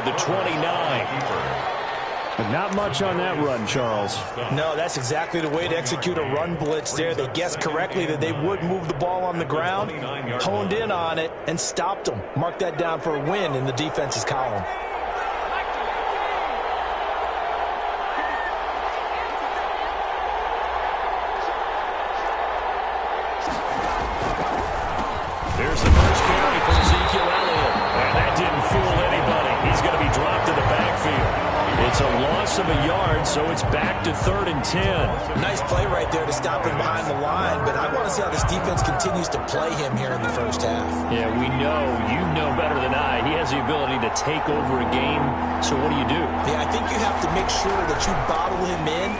the 29. But not much on that run, Charles. No, that's exactly the way to execute a run blitz there. They guessed correctly that they would move the ball on the ground, honed in on it, and stopped them. Mark that down for a win in the defense's column. Here's the first carry for IIlANTH, and that didn't fool anybody. He's going to be dropped in the backfield. It's a loss of a yard, so it's back to 3rd and 10. Nice play right there to stop him behind the line, but I want to see how this defense continues to play him here in the first half. Yeah, we know, you know better than I, he has the ability to take over a game, so what do you do? Yeah, I think you have to make sure that you bottle him in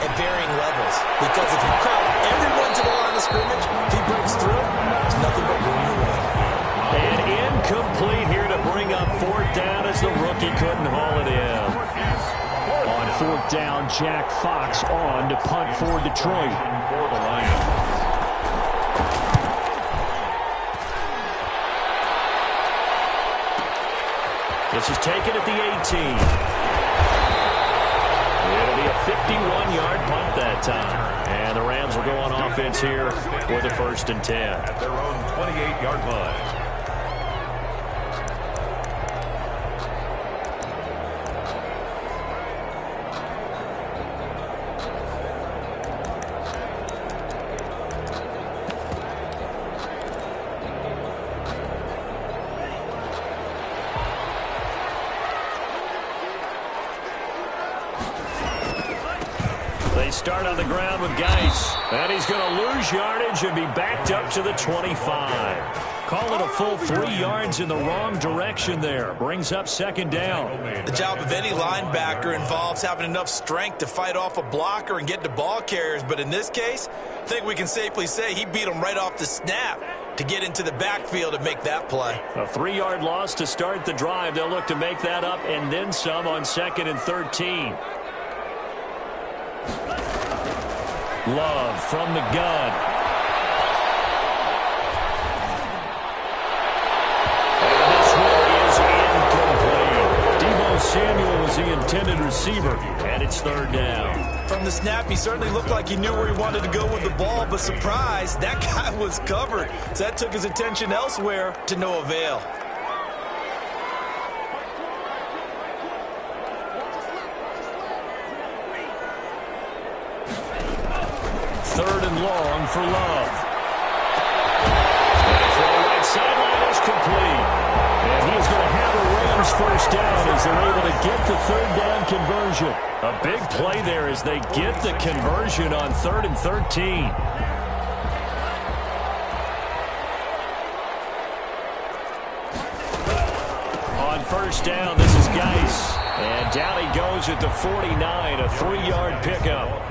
at varying levels, because if you crowd everyone to the line of scrimmage, if he breaks through, there's nothing but room to run. And incomplete here to bring up 4th down as the rookie couldn't haul it in. On 4th down, Jack Fox on to punt for Detroit. For the Lions. This is taken at the 18. It'll be a 51-yard punt that time. And the Rams will go on offense here with a 1st and 10. At their own 28-yard line. They start on the ground with Geis, and he's going to lose yardage and be backed up to the 25. Call it a full 3 yards in the wrong direction there. Brings up 2nd down. The job of any linebacker involves having enough strength to fight off a blocker and get to ball carriers, but in this case, I think we can safely say he beat him right off the snap to get into the backfield and make that play. A 3-yard loss to start the drive. They'll look to make that up and then some on 2nd and 13. Love from the gun. And this one is incomplete. Deebo Samuel was the intended receiver, and it's 3rd down. From the snap, he certainly looked like he knew where he wanted to go with the ball, but surprise, that guy was covered. So that took his attention elsewhere to no avail. 3rd and long for Love. And for the right sideline is complete. And he is going to have a Rams 1st down as they're able to get the 3rd down conversion. A big play there as they get the conversion on 3rd and 13. On 1st down, this is Geis. And down he goes at the 49, a 3-yard pickup.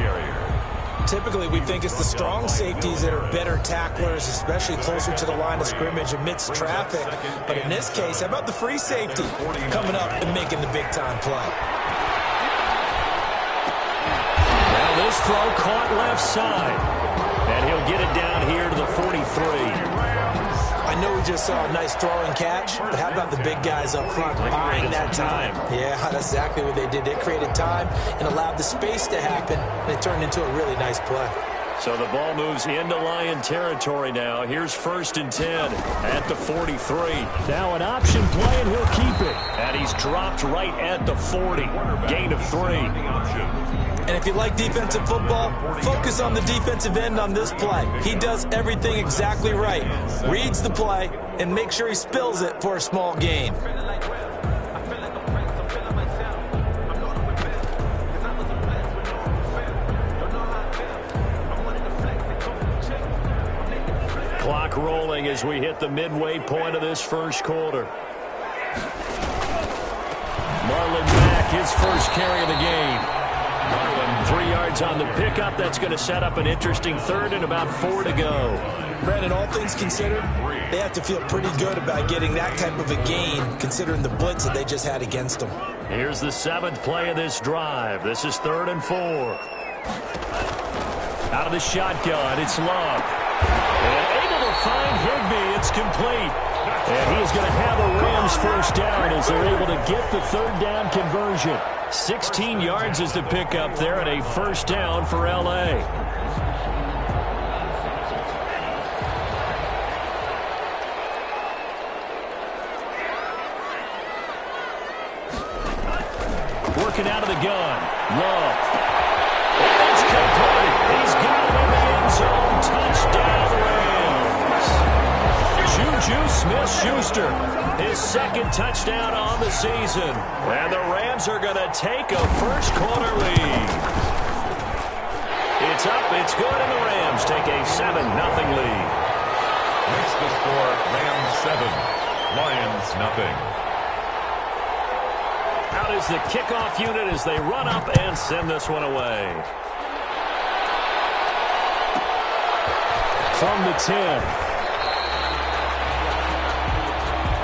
Typically, we think it's the strong safeties that are better tacklers, especially closer to the line of scrimmage amidst traffic. But in this case, how about the free safety coming up and making the big-time play? Now this throw caught left side. And he'll get it down here to the 43. I know we just saw a nice throw and catch, but how about the big guys up front buying that time? Yeah, that's exactly what they did. They created time and allowed the space to happen, and it turned into a really nice play. So the ball moves into Lion territory now. Here's 1st and 10 at the 43. Now an option play, and he'll keep it. And he's dropped right at the 40. Gain of 3. And if you like defensive football, focus on the defensive end on this play. He does everything exactly right. Reads the play and makes sure he spills it for a small gain. Clock rolling as we hit the midway point of this 1st quarter. Marlon Mack, his 1st carry of the game. 3 yards on the pickup. That's going to set up an interesting 3rd and about 4 to go. Brandon, all things considered, they have to feel pretty good about getting that type of a gain, considering the blitz that they just had against them. Here's the 7th play of this drive. This is 3rd and 4. Out of the shotgun, it's Love. And able to find Higbee. It's complete. And he is going to have a Rams first down as they're able to get the third down conversion. 16 yards is the pickup there and a first down for L.A. Working out of the gun. Love. It's complete. He's got it in the end zone. Touchdown, Rams. Juju Smith-Schuster, his second touchdown on the season. And the Rams are going to take a first quarter lead. It's up, it's good, and the Rams take a 7-0 lead. Makes the score Rams 7, Lions nothing. Out is the kickoff unit as they run up and send this one away. From the 10.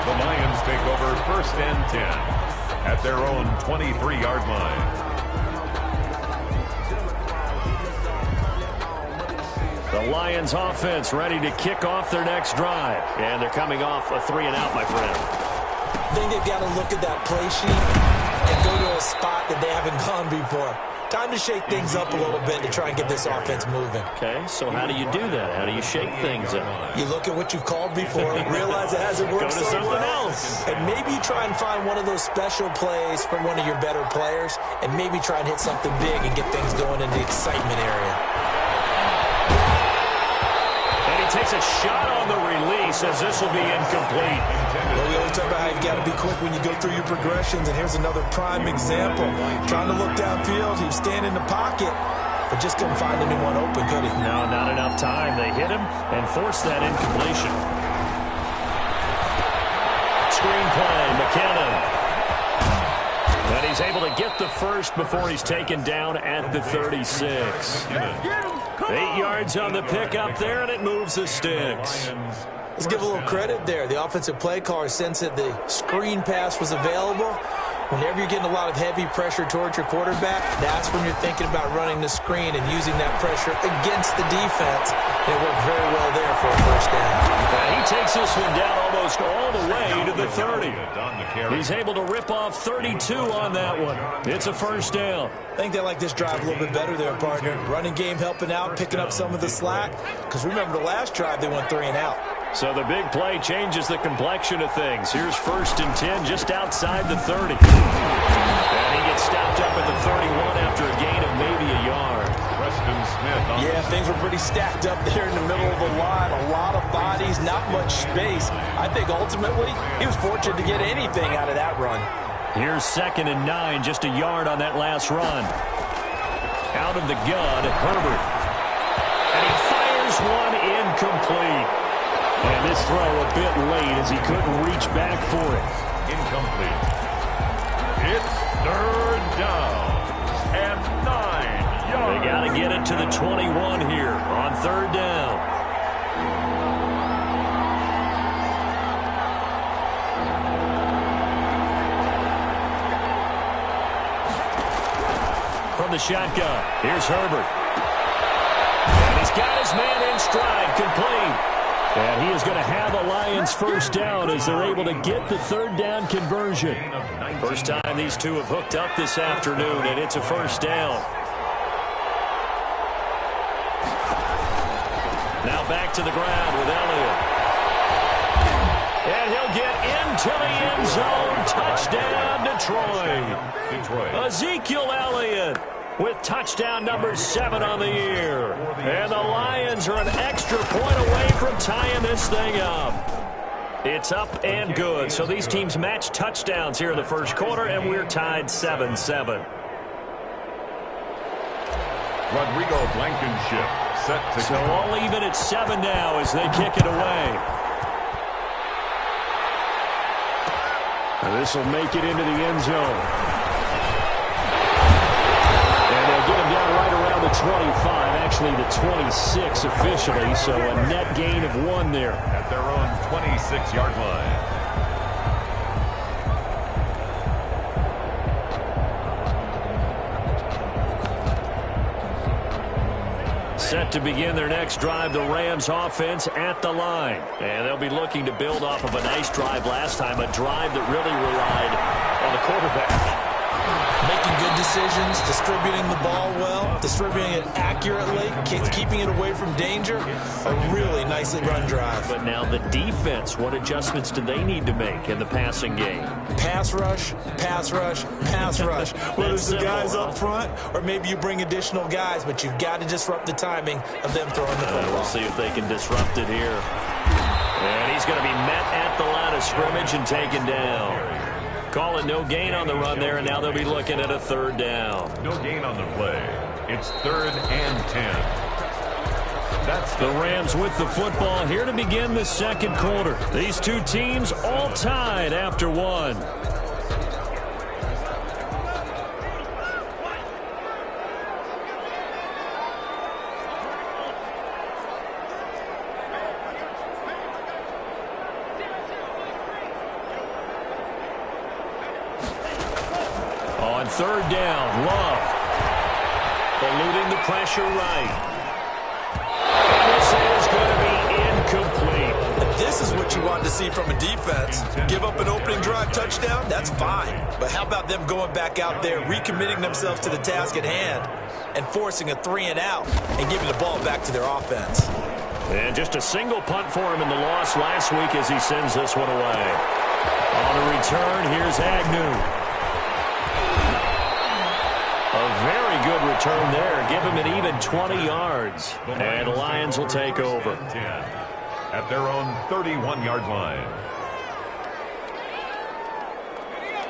The Lions take over first and 10 at their own 23-yard line. The Lions offense ready to kick off their next drive. And they're coming off a 3-and-out, my friend. I think they've got to look at that play sheet and go to a spot that they haven't gone before. Time to shake things up a little bit to try and get this offense moving. Okay, so how do you do that? How do you shake things up? You look at what you've called before, realize it hasn't worked Go to so something well, else. and maybe you try and find one of those special plays from one of your better players, and maybe try and hit something big and get things going in the excitement area. And he takes a shot on the release as this will be incomplete. Well, we always talk about how you've got to be quick when you go through your progressions, and here's another prime example. Trying to look downfield, he was standing in the pocket, but just couldn't find anyone open, could he? No, not enough time. They hit him and forced that incompletion. Screen play, McKinnon. And he's able to get the first before he's taken down at the 36. 8 yards on the pickup there, and it moves the sticks. Let's give a little credit there. The offensive play caller sensed that the screen pass was available. Whenever you're getting a lot of heavy pressure towards your quarterback, that's when you're thinking about running the screen and using that pressure against the defense. And it worked very well there for a first down. And he takes this one down almost all the way to the 30. He's able to rip off 32 on that one. It's a first down. I think they like this drive a little bit better there, partner. Running game helping out, picking up some of the slack. Because remember, the last drive they went 3-and-out. So the big play changes the complexion of things. Here's first and 10 just outside the 30. And he gets stopped up at the 31 after a gain of maybe a yard. Preston Smith. Yeah, things were pretty stacked up there in the middle of the line. A lot of bodies, not much space. I think ultimately he was fortunate to get anything out of that run. Here's 2nd and 9, just a yard on that last run. Out of the gun, Herbert. And he fires one incomplete. And this throw a bit late as he couldn't reach back for it. Incomplete. It's third down and 9 yards. They got to get it to the 21 here on third down. From the shotgun, here's Herbert. And he's got his man in stride, complete. And he is going to have a Lions first down as they're able to get the third down conversion. First time these two have hooked up this afternoon, and it's a first down. Now back to the ground with Elliott. And he'll get into the end zone. Touchdown, Detroit. Ezekiel Elliott with touchdown number 7 on the year. And the Lions are an extra point away from tying this thing up. It's up and good. So these teams match touchdowns here in the first quarter, and we're tied 7-7. Rodrigo Blankenship set to So all even at 7 now as they kick it away. And this will make it into the end zone. And they'll get him down right around the 25, actually the 26 officially, so a net gain of 1 there. at their own 26-yard line. set to begin their next drive, the Rams offense at the line. And they'll be looking to build off of a nice drive last time, a drive that really relied on the quarterback. Making good decisions, distributing the ball well, distributing it accurately, keeping it away from danger. A really nicely run drive. But now the defense, what adjustments do they need to make in the passing game? Pass rush, pass rush, pass rush. Whether it's the guys up front or maybe you bring additional guys, but you've got to disrupt the timing of them throwing the football. We'll see if they can disrupt it here. And he's going to be met at the line of scrimmage and taken down. Calling no gain on the run there, and now they'll be looking at a third down. No gain on the play. It's 3rd and 10. That's the Rams with the football here to begin the second quarter. These two teams all tied after one. On third down, Love eluding the pressure right. And this is going to be incomplete. This is what you want to see from a defense. Give up an opening drive touchdown, that's fine. But how about them going back out there, recommitting themselves to the task at hand, and forcing a 3-and-out and giving the ball back to their offense. And just a single punt for him in the loss last week as he sends this one away. On the return, here's Agnew. A very good return there. Give him an even 20 yards. And the Lions will take over. 10 at their own 31-yard line.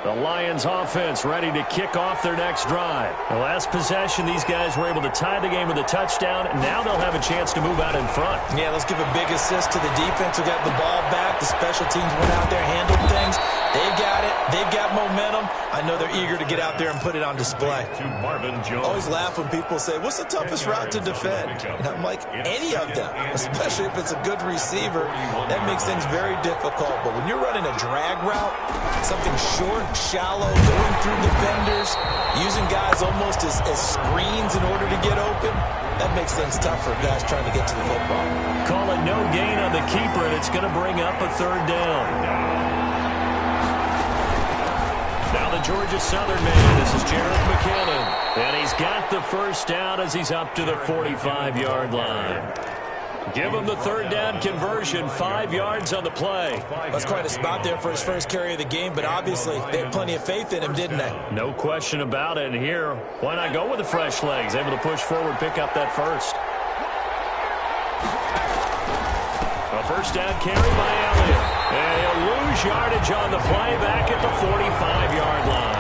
The Lions offense ready to kick off their next drive. The last possession, these guys were able to tie the game with a touchdown. Now they'll have a chance to move out in front. Yeah, let's give a big assist to the defense who got the ball back. The special teams went out there, handled things. They've got it. They've got momentum. I know they're eager to get out there and put it on display. To Marvin Jones. Always laugh when people say, what's the toughest route to defend? And I'm like, any of them, especially if it's a good receiver. That makes things very difficult. But when you're running a drag route, something short, shallow, going through defenders, using guys almost as screens in order to get open, that makes things tough for guys trying to get to the football. Call it no gain on the keeper, and it's going to bring up a third down. Now the Georgia Southern man, this is Jarrett McKinnon. And he's got the first down as he's up to the 45-yard line. Give him the third down conversion, 5 yards on the play. That's quite a spot there for his first carry of the game, but obviously they had plenty of faith in him, didn't they? No question about it. And here, why not go with the fresh legs? Able to push forward, pick up that first. A first down carry by Elliott. And he'll lose yardage on the play back at the 45-yard line.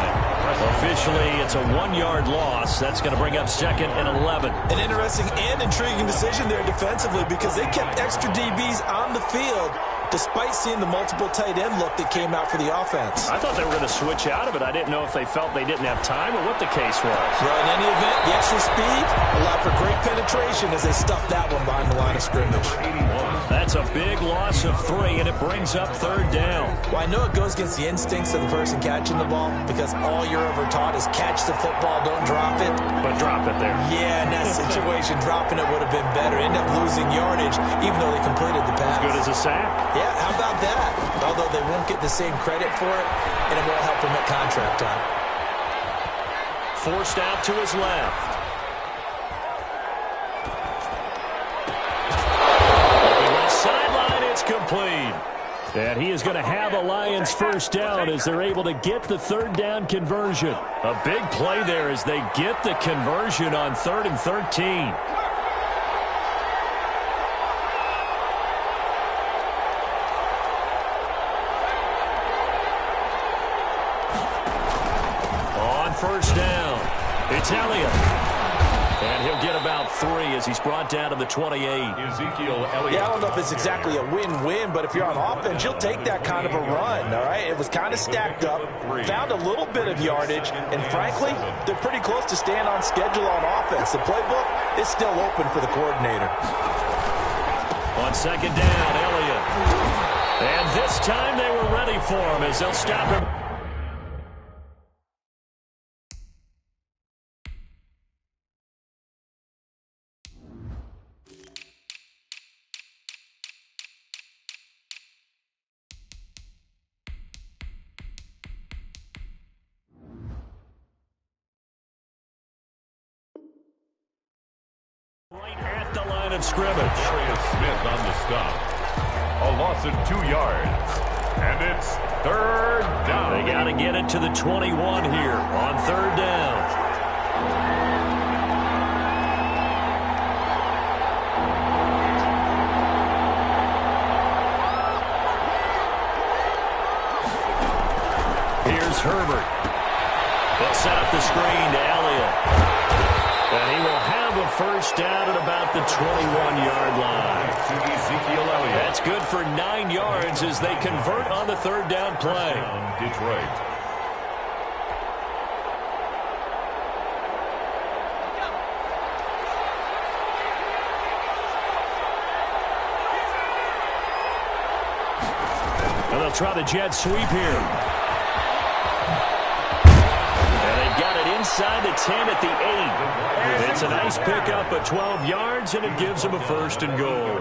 Officially, it's a 1-yard loss. That's going to bring up 2nd and 11. An interesting and intriguing decision there defensively because they kept extra DBs on the field despite seeing the multiple tight end look that came out for the offense. I thought they were going to switch out of it. I didn't know if they felt they didn't have time or what the case was. Well, in any event, the extra speed allowed for great penetration as they stuffed that one behind the line of scrimmage. That's a big loss of 3, and it brings up third down. Well, I know it goes against the instincts of the person catching the ball because all you're ever taught is catch the football, don't drop it. But drop it there. Yeah, in that situation, dropping it would have been better. End up losing yardage, even though they completed the pass. As good as a sack. Yeah, how about that? Although they won't get the same credit for it, and it won't help them at contract time. Forced out to his left. Complete. And he is going to have a Lions first down as they're able to get the third down conversion. A big play there as they get the conversion on 3rd and 13. On first down, it's Elliott. And he'll get about 3 as he's brought down to the 28. Ezekiel Elliott. Yeah, I don't know if it's exactly a win-win, but if you're on offense, you'll take that kind of a run, all right? It was kind of stacked up, found a little bit of yardage, and frankly, they're pretty close to staying on schedule on offense. The playbook is still open for the coordinator. On 2nd down, Elliott. And this time they were ready for him as they'll stop him. the line of scrimmage. Darius Smith on the stop. A loss of 2 yards. And it's third down. They got to get it to the 21 here on third down. Here's Herbert. They'll set up the screen to Elliott. And he will have a first down at about the 21-yard line. To Ezekiel Elliott. That's good for 9 yards as they convert on the third down play. Detroit. And they'll try the jet sweep here. Inside the 10 at the 8. It's a nice pickup of 12 yards, and it gives them a first and goal.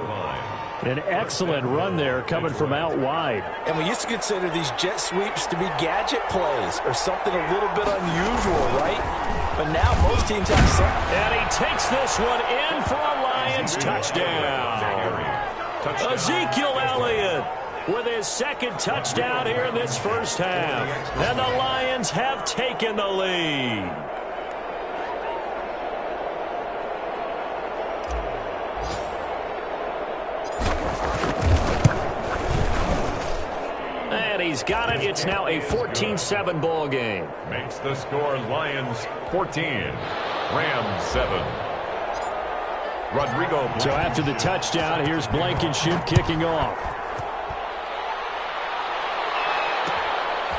An excellent run there coming from out wide. And we used to consider these jet sweeps to be gadget plays or something a little bit unusual, right? But now most teams have something. And he takes this one in for a Lions touchdown. Ezekiel Elliott with his second touchdown here in this first half. And the Lions have taken the lead. And he's got it. It's now a 14-7 ball game. Makes the score Lions 14, Rams 7. Rodrigo. So after the touchdown, here's Blankenship kicking off.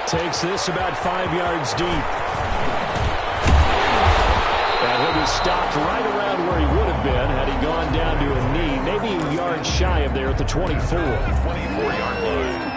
Takes this about 5 yards deep. And he'll be stopped right around where he would have been had he gone down to a knee, maybe a yard shy of there at the 24. 24-yard line.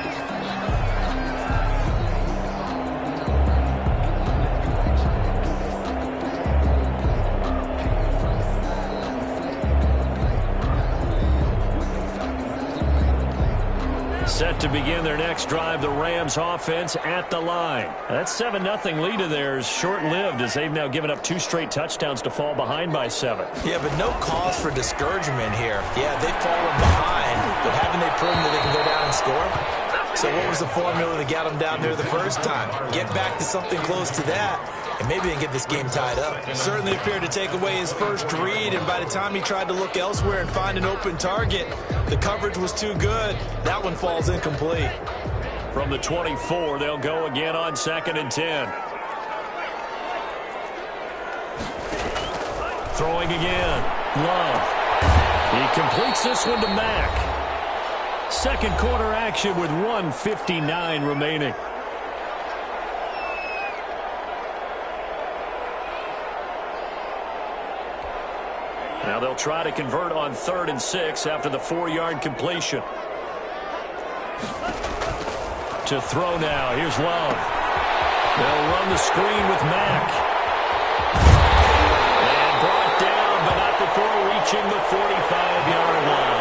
Set to begin their next drive, the Rams offense at the line. That 7-0 lead of theirs short-lived as they've now given up 2 straight touchdowns to fall behind by 7. Yeah, but no cause for discouragement here. Yeah, they've fallen behind, but haven't they proven that they can go down and score? So what was the formula that got them down there the first time? Get back to something close to that, and maybe they can get this game tied up. Certainly appeared to take away his first read, and by the time he tried to look elsewhere and find an open target, the coverage was too good. That one falls incomplete. From the 24, they'll go again on 2nd and 10. Throwing again. Love. He completes this one to Mack. Second quarter action with 1:59 remaining. Now they'll try to convert on 3rd and 6 after the 4-yard completion. To throw now. Here's Love. They'll run the screen with Mack. And brought down, but not before reaching the 45-yard line.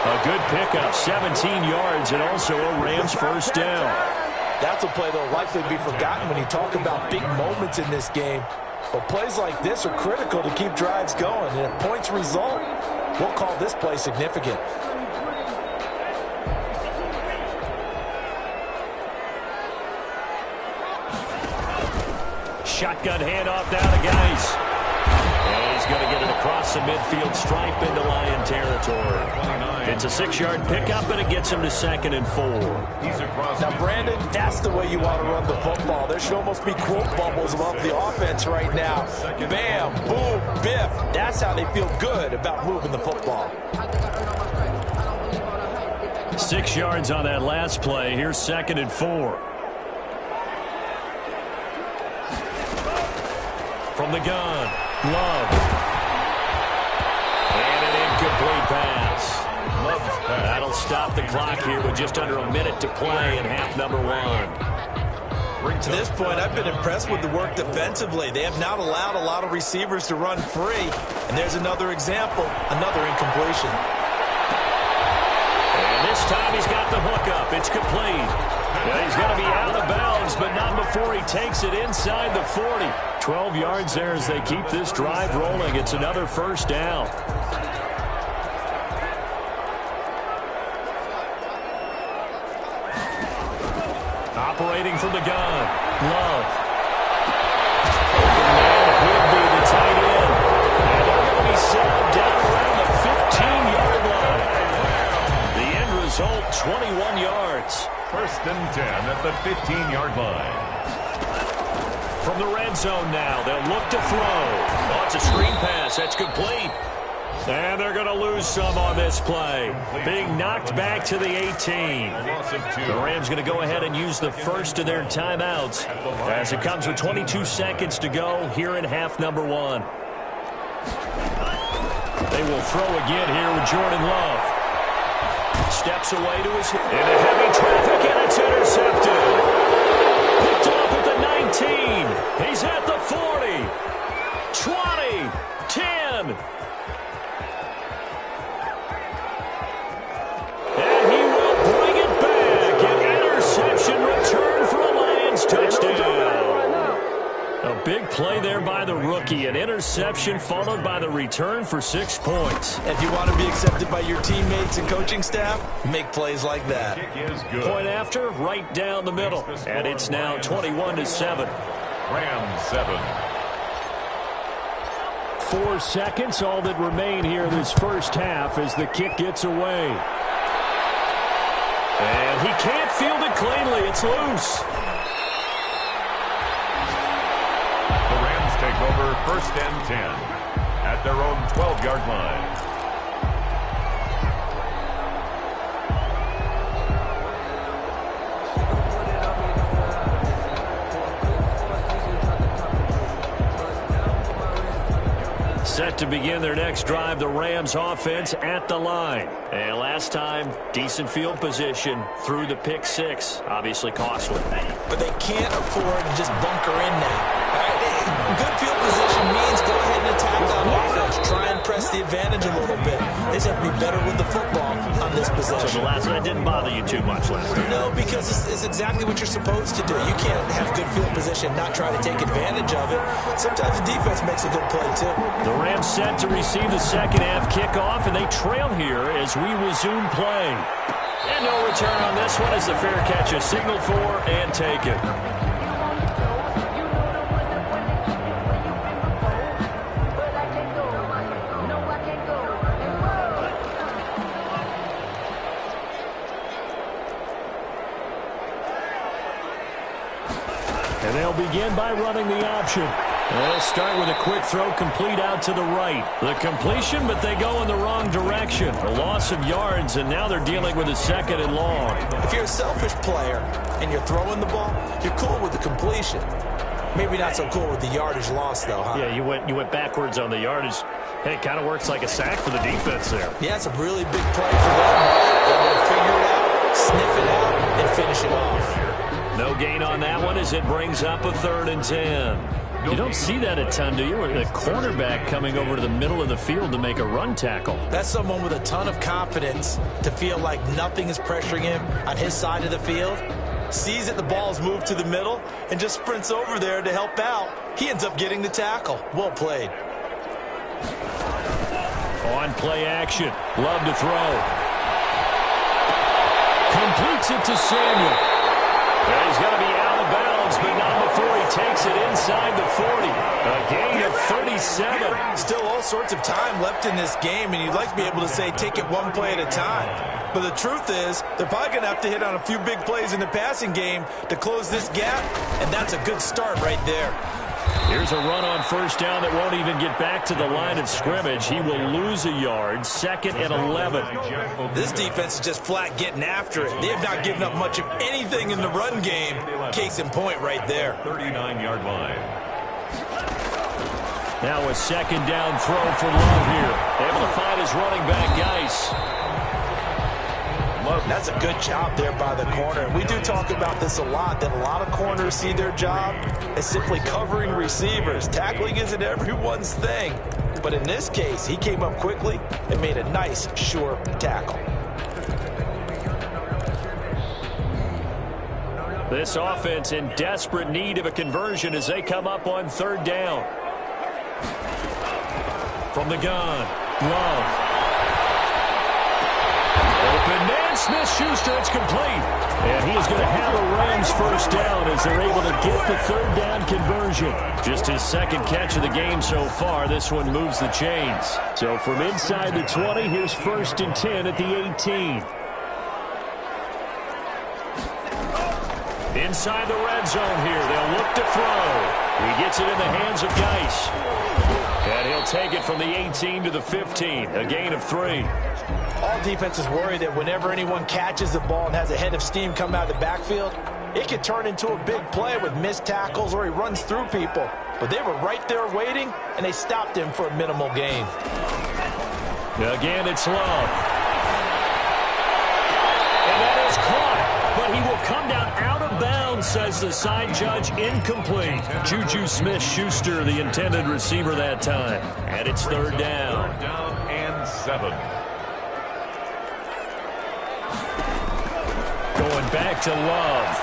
A good pickup, 17 yards, and also a Rams first down. That's a play that will likely be forgotten when you talk about big moments in this game. But plays like this are critical to keep drives going. And if points result, we'll call this play significant. Shotgun handoff down to Geis. And he's going to get it across the midfield stripe into Lion territory. It's a 6-yard pickup, and it gets him to 2nd and 4. Now, Brandon, that's the way you want to run the football. There should almost be quote bubbles above the offense right now. Bam, boom, biff. That's how they feel good about moving the football. 6 yards on that last play. Here's 2nd and 4. From the gun, Love. And an incomplete pass. That'll stop the clock here with just under a minute to play in half number 1. To this point, I've been impressed with the work defensively. They have not allowed a lot of receivers to run free. And there's another example, another incompletion. And this time he's got the hook up. It's complete. Well, he's going to be out of bounds, but not before he takes it inside the 40. 12 yards there as they keep this drive rolling. It's another first down. Separating from the gun. Love. Open man would be the tight end. And they're going to be set down around the 15-yard line. The end result, 21 yards. First and 10 at the 15-yard line. From the red zone now, they'll look to throw. Oh, it's a screen pass. That's complete. And they're going to lose some on this play. Being knocked back to the 18. The Rams going to go ahead and use the first of their timeouts as it comes with 22 seconds to go here in half number 1. They will throw again here with Jordan Love. Steps away to his into heavy traffic, and it's intercepted. Picked off at the 19. He's at the 40. 20. 10. And he will bring it back. An interception return for a Lions touchdown. A big play there by the rookie. An interception followed by the return for 6 points. If you want to be accepted by your teammates and coaching staff, make plays like that. Point after, right down the middle. And it's now 21-7. Rams 7. 4 seconds, all that remain here this first half as the kick gets away. And he can't field it cleanly. It's loose. The Rams take over first and 10 at their own 12-yard line. Set to begin their next drive, the Rams offense at the line. And last time, decent field position through the pick 6. Obviously costly. But they can't afford to just bunker in now. All right? Good field position means go ahead and attack on offense. Try and press the advantage a little bit. They just have to be better with the football on this possession. So the last one didn't bother you too much last time? No, because it's exactly what you're supposed to do. You can't have good field position, not try to take advantage of it. Sometimes the defense makes a good play, too. The Rams set to receive the second half kickoff, and they trail here as we resume play. And no return on this one as the fair catch is signaled for and taken. And they'll begin by running the option. They'll start with a quick throw complete out to the right. The completion, but they go in the wrong direction. A loss of yards, and now they're dealing with a second and long. If you're a selfish player and you're throwing the ball, you're cool with the completion. Maybe not so cool with the yardage loss, though, huh? Yeah, you went backwards on the yardage. Hey, it kind of works like a sack for the defense there. Yeah, it's a really big play for them. They're able to figure it out, sniff it out, and finish it off. No gain on that one as it brings up a 3rd and 10. You don't see that a ton, do you? A cornerback coming over to the middle of the field to make a run tackle. That's someone with a ton of confidence to feel like nothing is pressuring him on his side of the field. Sees that the ball's moved to the middle and just sprints over there to help out. He ends up getting the tackle. Well played. On play action. Love to throw. Completes it to Samuel. And he's going to be out of bounds, but not before he takes it inside the 40. A gain of 37. Still all sorts of time left in this game, and you'd like to be able to say take it one play at a time. But the truth is, they're probably going to have to hit on a few big plays in the passing game to close this gap, and that's a good start right there. Here's a run on first down that won't even get back to the line of scrimmage. He will lose a yard. 2nd and 11. This defense is just flat getting after it. They have not given up much of anything in the run game. Case in point right there. 39-yard line. Now a 2nd down throw for Love here. Able to find his running back, Geis. That's a good job there by the corner. We do talk about this a lot, that a lot of corners see their job as simply covering receivers. Tackling isn't everyone's thing. But in this case, he came up quickly and made a nice, sure tackle. This offense in desperate need of a conversion as they come up on 3rd down. From the gun, Love. Open man Smith-Schuster, it's complete. And he is going to have a Rams first down as they're able to get the third down conversion. Just his second catch of the game so far. This one moves the chains. So from inside the 20, here's 1st and 10 at the 18. Inside the red zone here. They'll look to throw. He gets it in the hands of Geis. And he'll take it from the 18 to the 15. A gain of 3. All defenses worry that whenever anyone catches the ball and has a head of steam come out of the backfield, it could turn into a big play with missed tackles or he runs through people. But they were right there waiting, and they stopped him for a minimal gain. Again, it's Love. And that is caught, but he will come down out of bounds, says the side judge. Incomplete. Juju Smith-Schuster, the intended receiver that time. And it's third down. 3rd down and 7. Going back to Love.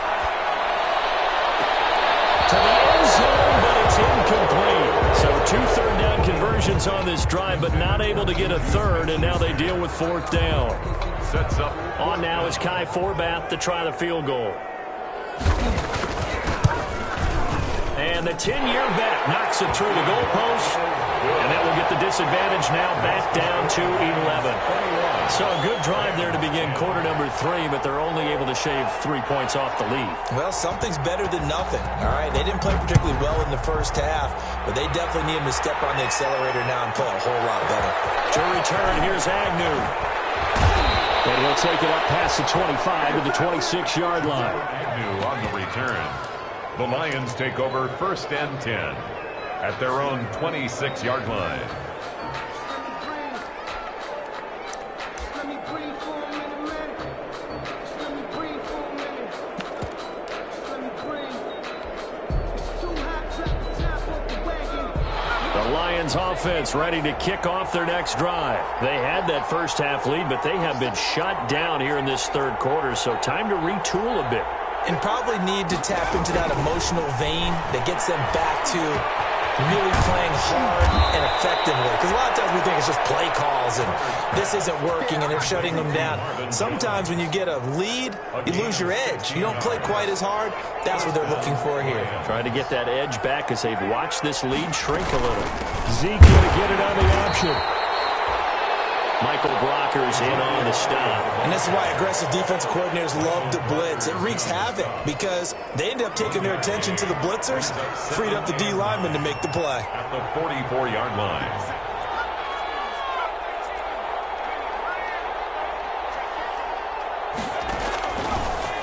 To the end zone, but it's incomplete. So 2 third down conversions on this drive, but not able to get a third, and now they deal with 4th down. Sets up. On now is Kai Forbath to try the field goal. And the 10-year vet knocks it through the goalpost. And that will get the disadvantage now back down to 11. So a good drive there to begin quarter number 3, but they're only able to shave 3 points off the lead. Well, something's better than nothing, all right? They didn't play particularly well in the first half, but they definitely need him to step on the accelerator now and play a whole lot better. To return, here's Agnew. And he'll take it up past the 25 to the 26-yard line. Agnew on the return. The Lions take over 1st and 10 at their own 26-yard line. The Lions offense ready to kick off their next drive. They had that first half lead, but they have been shut down here in this third quarter, so time to retool a bit. And probably need to tap into that emotional vein that gets them back to really playing hard and effectively. Because a lot of times we think it's just play calls and this isn't working and they're shutting them down. Sometimes when you get a lead, you lose your edge. You don't play quite as hard. That's what they're looking for here. Trying to get that edge back as they've watched this lead shrink a little. Zeke going to get it on the option. Michael Brocker's in on the stop. And this is why aggressive defensive coordinators love to blitz. It wreaks havoc because they end up taking their attention to the blitzers, freed up the D lineman to make the play. At the 44-yard line.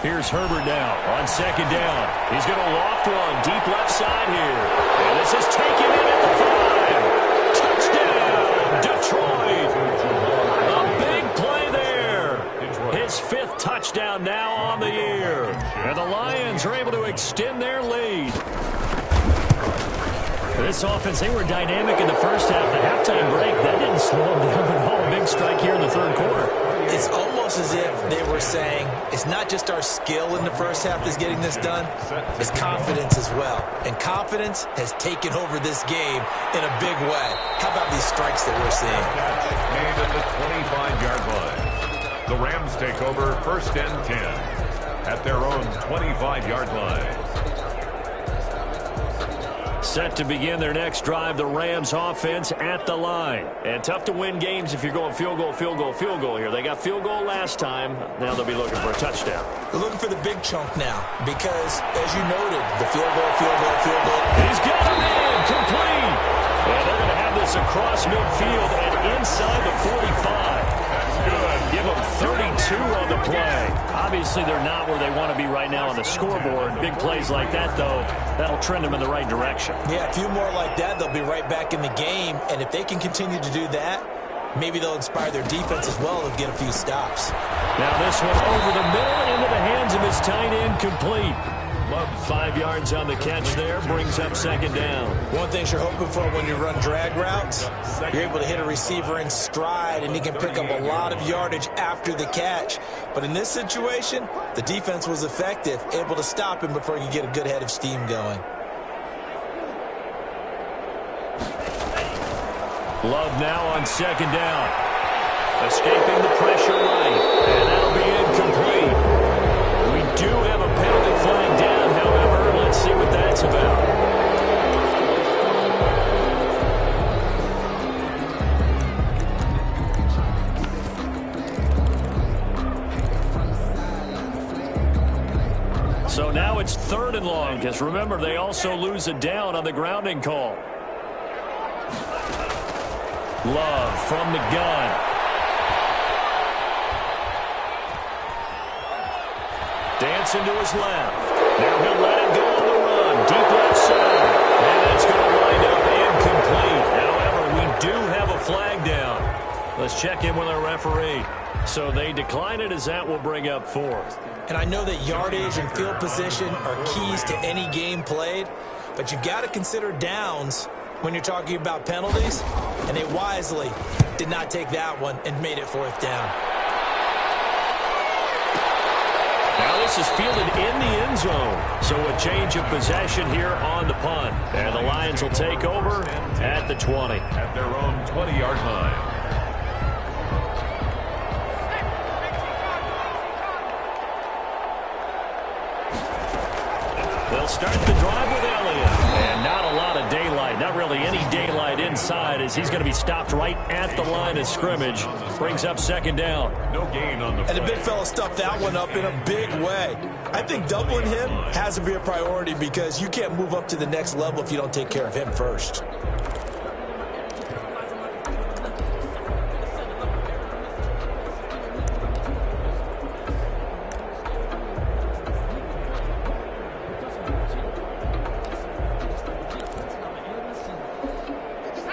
Here's Herbert now on second down. He's going to loft one deep left side here. And this is taken in at the 5. Touchdown, Detroit. A big play there. His 5th touchdown now on the year. And the Lions are able to extend their lead. This offense, they were dynamic in the first half. The halftime break, that didn't slow them down at all. Big strike here in the third quarter. It's almost as if they were saying, it's not just our skill in the first half that's getting this done, it's confidence as well. And confidence has taken over this game in a big way. How about these strikes that we're seeing? Made at the 25-yard line. The Rams take over 1st and 10 at their own 25-yard line. Set to begin their next drive, the Rams offense at the line. And tough to win games if you're going field goal, field goal, field goal here. They got field goal last time. Now they'll be looking for a touchdown. They're looking for the big chunk now because, as you noted, the field goal, field goal, field goal. He's got it in, complete. And they're going to have this across midfield and inside the 45. That's good. Give them 32 on the play. Obviously, they're not where they want to be right now on the scoreboard. Big plays like that, though, that'll trend them in the right direction. Yeah, a few more like that, they'll be right back in the game. And if they can continue to do that, maybe they'll inspire their defense as well to get a few stops. Now this one over the middle into the hands of his tight end, complete. 5 yards on the catch there, brings up second down. One thing you're hoping for when you run drag routes, you're able to hit a receiver in stride and he can pick up a lot of yardage after the catch. But in this situation, the defense was effective, able to stop him before he could get a good head of steam going. Love now on second down. Escaping the pressure right. And that'll be about. So now it's 3rd and long, because remember, they also lose a down on the grounding call. Love from the gun. Dancing to his left. Now he'll let it go on the run. Deep left side. And that's going to wind up incomplete. However, we do have a flag down. Let's check in with our referee. So they decline it, as that will bring up 4th. And I know that yardage and field position are keys to any game played, but you've got to consider downs when you're talking about penalties, and they wisely did not take that one and made it 4th down. Now this is fielded in the end zone, so a change of possession here on the punt. And the Lions will take over at the 20. At their own 20-yard line. They'll start the drive with Elliott. And not a lot of daylight. Not really any daylight inside, as he's going to be stopped right at the line of scrimmage. Brings up 2nd down. No gain on the play. And the big fella stuffed that one up in a big way. I think doubling him has to be a priority, because you can't move up to the next level if you don't take care of him first.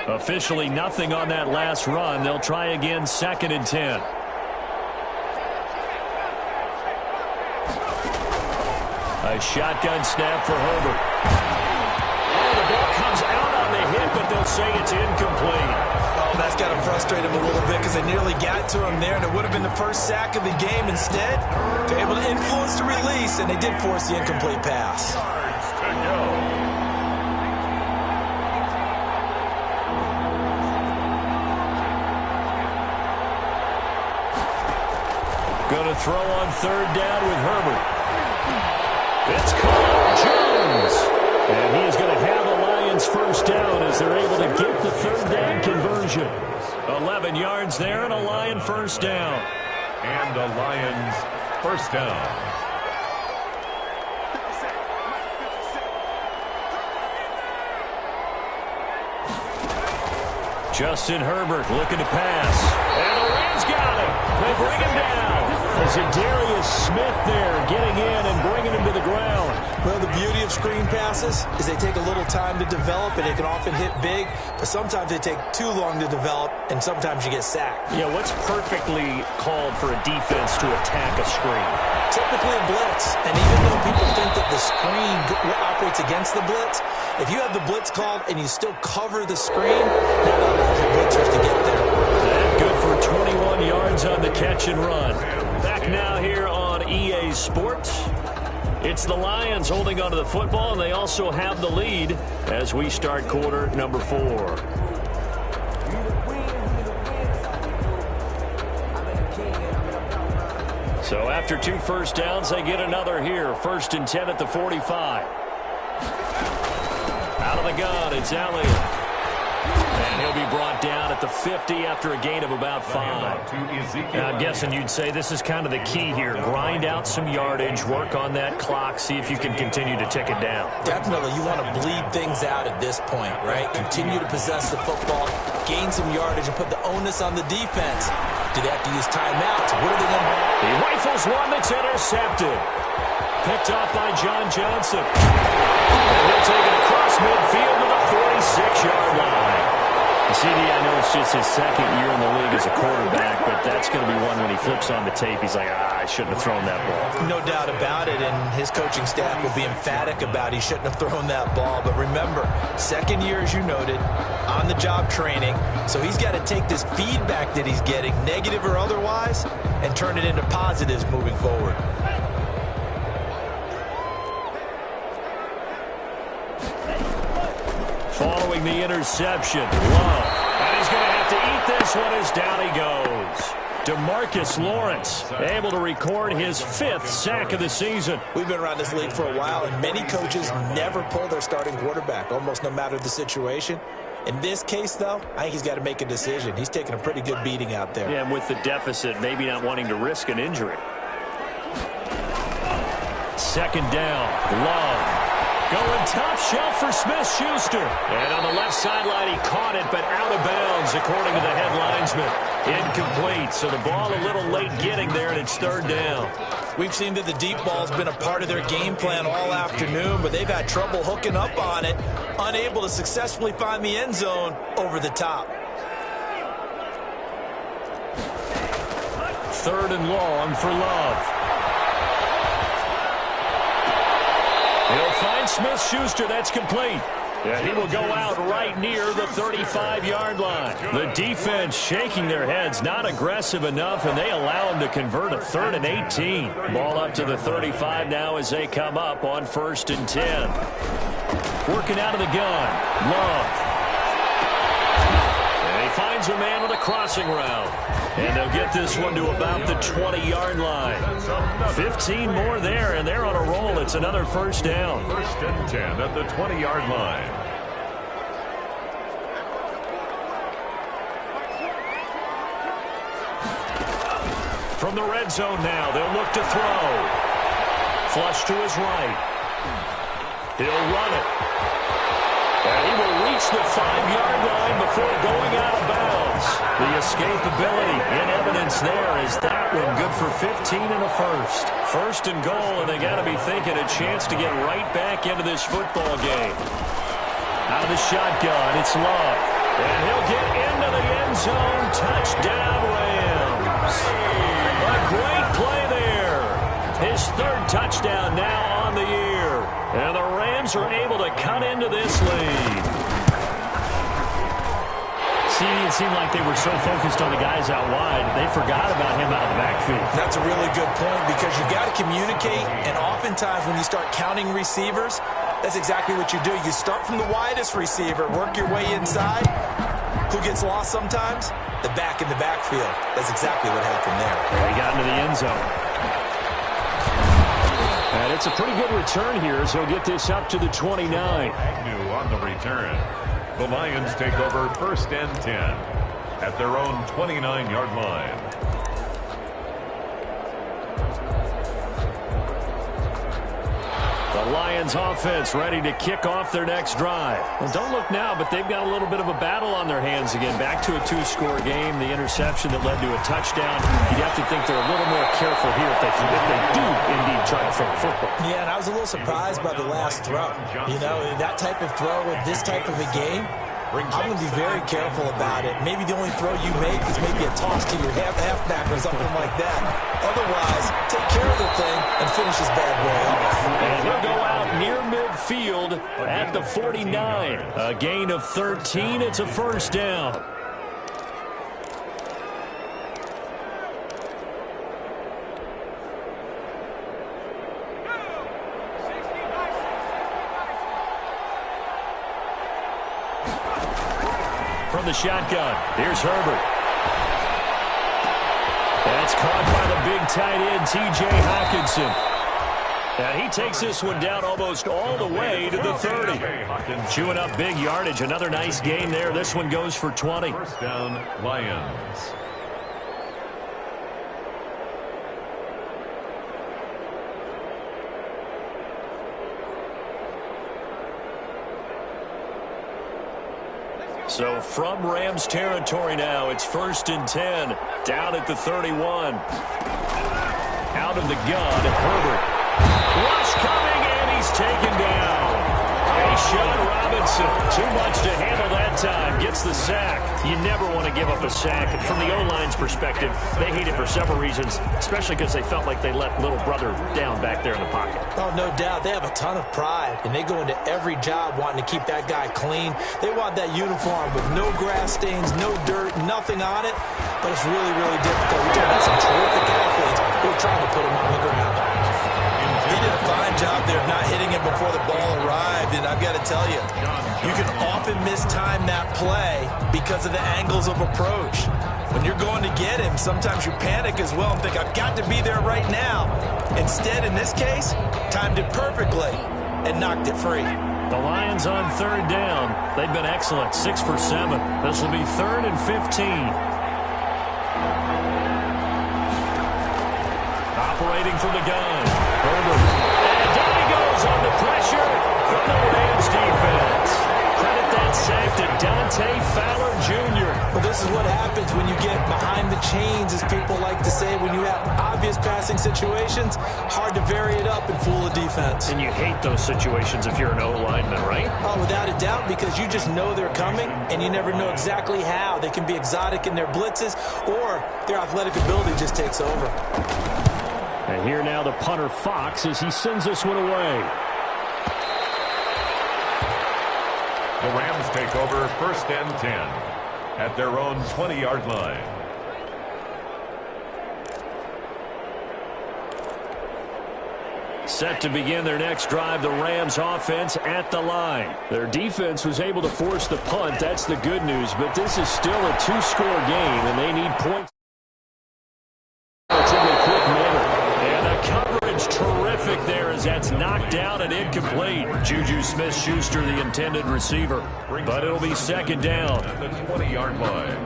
Officially nothing on that last run. They'll try again, 2nd and 10. A shotgun snap for Herbert. Oh, the ball comes out on the hit, but they'll say it's incomplete. Oh, that's got to frustrate him a little bit, because they nearly got to him there, and it would have been the first sack of the game. Instead, they're able to influence the release, and they did force the incomplete pass. Yards to go. Going to throw on 3rd down with Herbert. It's caught. Jones. And he is going to have the Lions 1st down, as they're able to get the 3rd down conversion. 11 yards there, and a Lion 1st down. And the Lions 1st down. Justin Herbert looking to pass. And the Rams got him. They bring him down. Darius Smith there getting in and bringing him to the ground. Well, the beauty of screen passes is they take a little time to develop, and they can often hit big, but sometimes they take too long to develop, and sometimes you get sacked. Yeah, what's perfectly called for a defense to attack a screen? Typically a blitz, and even though people think that the screen operates against the blitz, if you have the blitz called and you still cover the screen, that allows your blitzers to get there. And good for 21 yards on the catch and run. Back now here on EA Sports. It's the Lions holding onto the football, and they also have the lead as we start quarter number 4. So after 2 first downs, they get another here. 1st and 10 at the 45. Out of the gun, it's Elliott. And he'll be brought down at the 50 after a gain of about 5. Now, I'm guessing you'd say this is kind of the key here. Grind out some yardage, work on that clock, see if you can continue to tick it down. Definitely, you want to bleed things out at this point, right? Continue to possess the football, gain some yardage, and put the onus on the defense. Do they have to use timeouts? What are they going to do? He rifles one that's intercepted. Picked up by John Johnson. And he'll take it across midfield to the 46-yard line. CD, I know it's just his 2nd year in the league as a quarterback, but that's going to be one when he flips on the tape, he's like, I shouldn't have thrown that ball. No doubt about it, and his coaching staff will be emphatic about he shouldn't have thrown that ball. But remember, 2nd year, as you noted, on-the-job training, so he's got to take this feedback that he's getting, negative or otherwise, and turn it into positives moving forward. Following the interception, Love. And he's going to have to eat this one as down he goes. DeMarcus Lawrence able to record his 5th sack of the season. We've been around this league for a while, and many coaches never pull their starting quarterback, almost no matter the situation. In this case, though, I think he's got to make a decision. He's taking a pretty good beating out there. Yeah, and with the deficit, maybe not wanting to risk an injury. Second down, Love. Going top shelf for Smith-Schuster. And on the left sideline, he caught it, but out of bounds, according to the head linesman. Incomplete, so the ball a little late getting there, and it's third down. We've seen that the deep ball's been a part of their game plan all afternoon, but they've had trouble hooking up on it, unable to successfully find the end zone over the top. Third and long for Love. He'll find Smith-Schuster. That's complete. And he will go out right near the 35-yard line. The defense shaking their heads, not aggressive enough, and they allow him to convert a 3rd and 18. Ball up to the 35 now as they come up on 1st and 10. Working out of the gun, Love. And he finds a man with a crossing route. And they'll get this one to about the 20-yard line. 15 more there, and they're on a roll. It's another first down. 1st and 10 at the 20-yard line. From the red zone now, they'll look to throw. Flush to his right. He'll run it. And he will reach the 5-yard line before going out of bounds. The escapability in evidence there is that one good for 15 and a first. 1st and goal, and they got to be thinking a chance to get right back into this football game. Out of the shotgun, it's Love. And he'll get into the end zone. Touchdown, Rams. A great play there. His 3rd touchdown now on the year. And the Rams are able to cut into this lead. See, it seemed like they were so focused on the guys out wide, they forgot about him out of the backfield. That's a really good point because you got to communicate, and oftentimes when you start counting receivers, that's exactly what you do. You start from the widest receiver, work your way inside. Who gets lost sometimes? The back in the backfield. That's exactly what happened there. He got into the end zone. And it's a pretty good return here as he'll get this up to the 29. Agnew on the return. The Lions take over 1st and 10 at their own 29-yard line. The Lions offense ready to kick off their next drive. Well, don't look now, but they've got a little bit of a battle on their hands again. Back to a 2-score game. The interception that led to a touchdown. You'd have to think they're a little more careful here if they do indeed try to throw the football. Yeah, and I was a little surprised by the last throw. You know, that type of throw with this type of a game, I'm going to be very careful about it. Maybe the only throw you make is maybe a toss to your halfback or something like that. Otherwise, take care of the thing and finish this bad boy off. And he'll go out near midfield at the 49. A gain of 13. It's a first down. From the shotgun, here's Herbert. That's caught by the big tight end, T.J. Hawkinson. And he takes this one down almost all the way to the 30. Chewing up big yardage. Another nice gain there. This one goes for 20. First down, Lions. So from Rams territory now, it's 1st and 10, down at the 31. Out of the gun, Herbert. Rush coming, and he's taken down. Sean Robinson, too much to handle that time, gets the sack. You never want to give up a sack. And from the O-line's perspective, they hate it for several reasons, especially because they felt like they let little brother down back there in the pocket. Oh, no doubt. They have a ton of pride, and they go into every job wanting to keep that guy clean. They want that uniform with no grass stains, no dirt, nothing on it. But it's really, really difficult. We're talking about some terrific athletes who are trying to put him on the ground. He did a fine job there of not hitting him before the ball arrived, and I've got to tell you, you can often mistime that play because of the angles of approach. When you're going to get him, sometimes you panic as well and think, I've got to be there right now. Instead, in this case, timed it perfectly and knocked it free. The Lions on third down. They've been excellent, 6 for 7. This will be 3rd and 15. Operating from the gun. Herbert. And down he goes on the pressure from the Rams defense. Credit that sack to Dante Fowler Jr. Well, this is what happens when you get behind the chains, as people like to say. When you have obvious passing situations, hard to vary it up and fool a defense. And you hate those situations if you're an O-lineman, right? Oh, without a doubt, because you just know they're coming, and you never know exactly how. They can be exotic in their blitzes, or their athletic ability just takes over. And here now the punter Fox as he sends this one away. The Rams take over 1st and 10 at their own 20-yard line. Set to begin their next drive, the Rams offense at the line. Their defense was able to force the punt. That's the good news. But this is still a 2-score game, and they need points. Relatively quick manner. And the coverage terrific there as that's knocked down and incomplete. Juju Smith-Schuster, the intended receiver. But it'll be 2nd down. At the 20-yard line.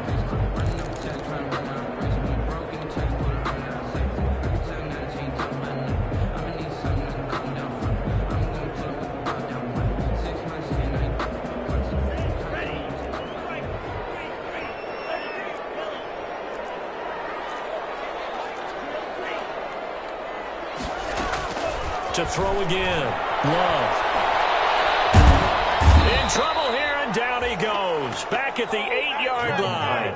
To throw again. Love. In trouble here, and down he goes. Back at the 8-yard line.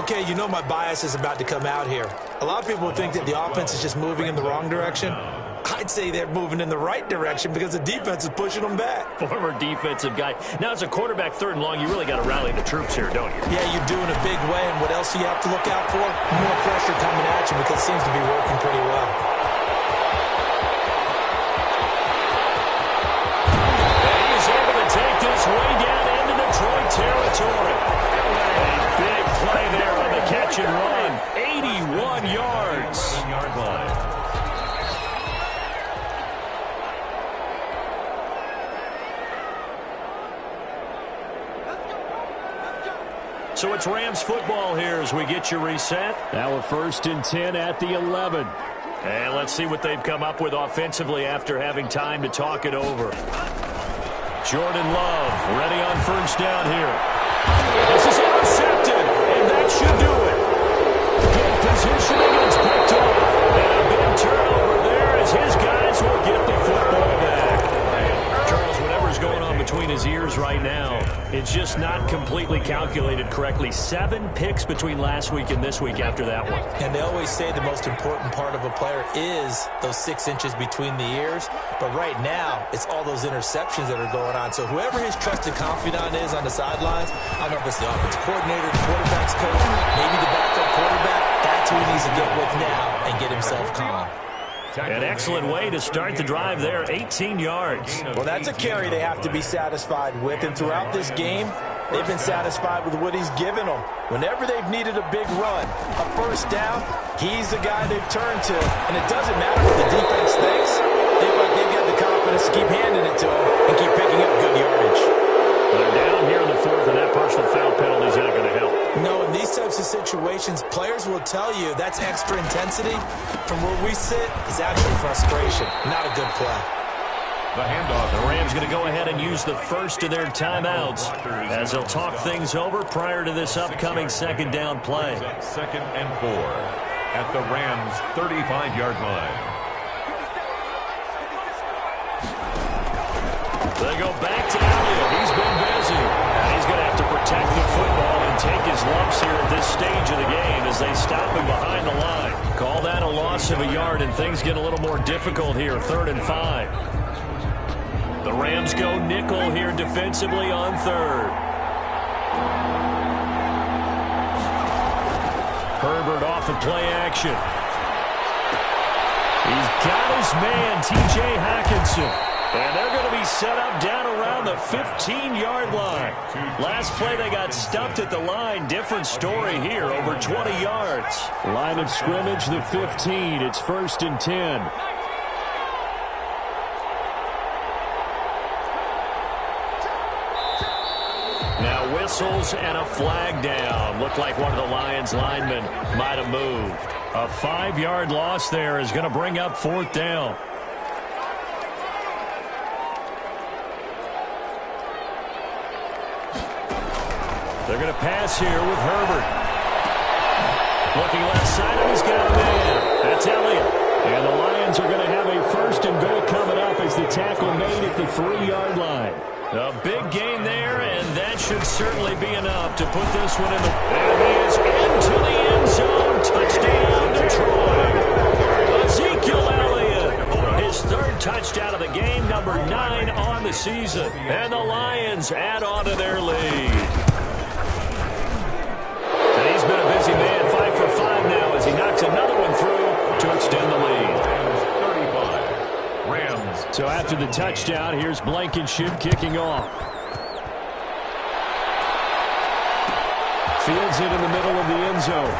Okay, you know my bias is about to come out here. A lot of people think that the offense is just moving in the wrong direction. I'd say they're moving in the right direction because the defense is pushing them back. Former defensive guy. Now, as a quarterback, 3rd and long, you really got to rally the troops here, don't you? Yeah, you're doing a big way, and what else do you have to look out for? More pressure coming at you because it seems to be working pretty well. Way down into Detroit territory. A big play there on the catch and run. 81 yards. 1-yard line. So it's Rams football here as we get you reset. Now a 1st and 10 at the 11. And let's see what they've come up with offensively after having time to talk it over. Jordan Love ready on 1st down here. This is intercepted, and that should do it. Good positioning, and it's picked off. And a big turnover there as his guys will get the football back. Charles, whatever's going on between his ears right now, it's just not completely calculated correctly. 7 picks between last week and this week after that one. And they always say the most important part of a player is those 6 inches between the ears. But right now, it's all those interceptions that are going on. So whoever his trusted confidant is on the sidelines, I don't know if it's the offensive coordinator, the quarterback's coach, maybe the backup quarterback, that's who he needs to get with now and get himself calm. An excellent way to start the drive there, 18 yards. Well, that's a carry they have to be satisfied with. And throughout this game, they've been satisfied with what he's given them. Whenever they've needed a big run, a 1st down, he's the guy they've turned to. And it doesn't matter what the defense thinks. They've got the confidence to keep handing it to him and keep picking up good yardage. They're down here in the 4th, and that personal foul penalty is not going to help. No, in these types of situations, players will tell you that's extra intensity. From where we sit, it's actually frustration. Not a good play. The handoff. The Rams going to go ahead and use the first of their timeouts as they'll talk things over prior to this upcoming 2nd down play. 2nd and 4 at the Rams' 35-yard line. They go back to Elliott. He's been busy. And he's going to have to protect the football and take his lumps here at this stage of the game as they stop him behind the line. Call that a loss of a yard, and things get a little more difficult here, 3rd and 5. The Rams go nickel here defensively on 3rd. Herbert off of play action. He's got his man, T.J. Hockenson. And they're going to be set up down around the 15-yard line. Last play, they got stuffed at the line. Different story here, over 20 yards. Line of scrimmage, the 15. It's 1st and 10. Now whistles and a flag down. Looked like one of the Lions linemen might have moved. A 5-yard loss there is going to bring up 4th down. They're going to pass here with Herbert. Looking left side, and he's got a man. That's Elliott. And the Lions are going to have a 1st and goal coming up as the tackle made at the 3-yard line. A big gain there, and that should certainly be enough to put this one in the... And he is into the end zone. Touchdown, Detroit. Ezekiel Elliott. His 3rd touchdown of the game, number 9 on the season. And the Lions add on to their lead. And he's been a busy man, 5 for 5 now as he knocks another one through to extend the lead. 35. Rams. So after the touchdown, here's Blankenship kicking off. Fields it in the middle of the end zone.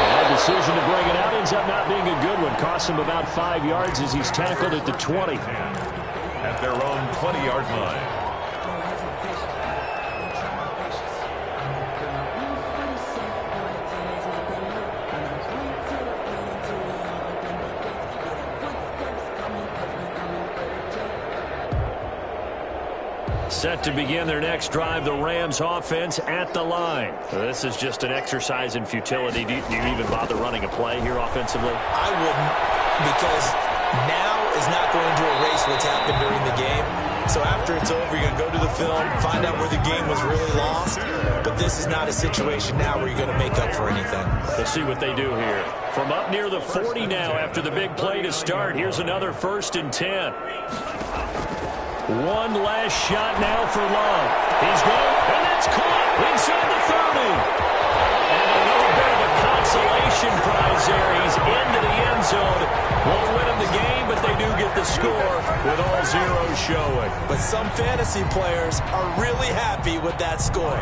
And a decision to bring it out ends up not being a good one. Costs him about 5 yards as he's tackled at the 20. At their own 20-yard line. Set to begin their next drive, the Rams offense at the line. This is just an exercise in futility. Do you even bother running a play here offensively? I wouldn't, because now is not going to erase what's happened during the game. So after it's over, you're going to go to the film, find out where the game was really lost. But this is not a situation now where you're going to make up for anything. We'll see what they do here. From up near the 40 now after the big play to start, here's another 1st and 10. One last shot now for Love. He's going, and it's caught inside the 30. And a little bit of a consolation prize there. He's into the end zone. Won't win him the game, but they do get the score with all zeros showing. But some fantasy players are really happy with that score.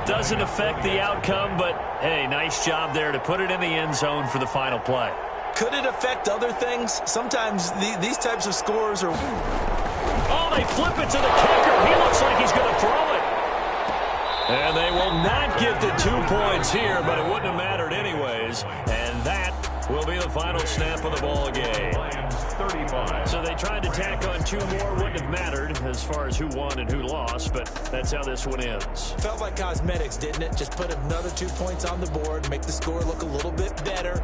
Doesn't affect the outcome, but, hey, nice job there to put it in the end zone for the final play. Could it affect other things? Sometimes these types of scores are... Oh, they flip it to the kicker. He looks like he's going to throw it. And they will not get the 2 points here, but it wouldn't have mattered anyways. And that will be the final snap of the ball game. So they tried to tack on 2 more. Wouldn't have mattered as far as who won and who lost, but that's how this one ends. Felt like cosmetics, didn't it? Just put another 2 points on the board, make the score look a little bit better.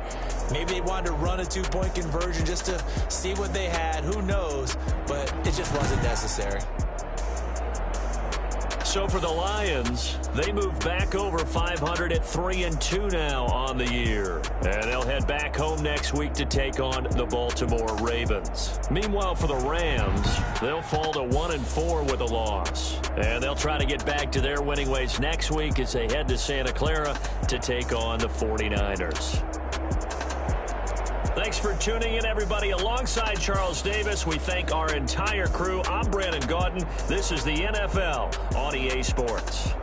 Maybe they wanted to run a 2-point conversion just to see what they had. Who knows? But it just wasn't necessary. So for the Lions, they move back over 500 at 3-2 now on the year. And they'll head back home next week to take on the Baltimore Ravens. Meanwhile, for the Rams, they'll fall to 1-4 with a loss. And they'll try to get back to their winning ways next week as they head to Santa Clara to take on the 49ers. Thanks for tuning in, everybody. Alongside Charles Davis, we thank our entire crew. I'm Brandon Gaudin. This is the NFL on EA Sports.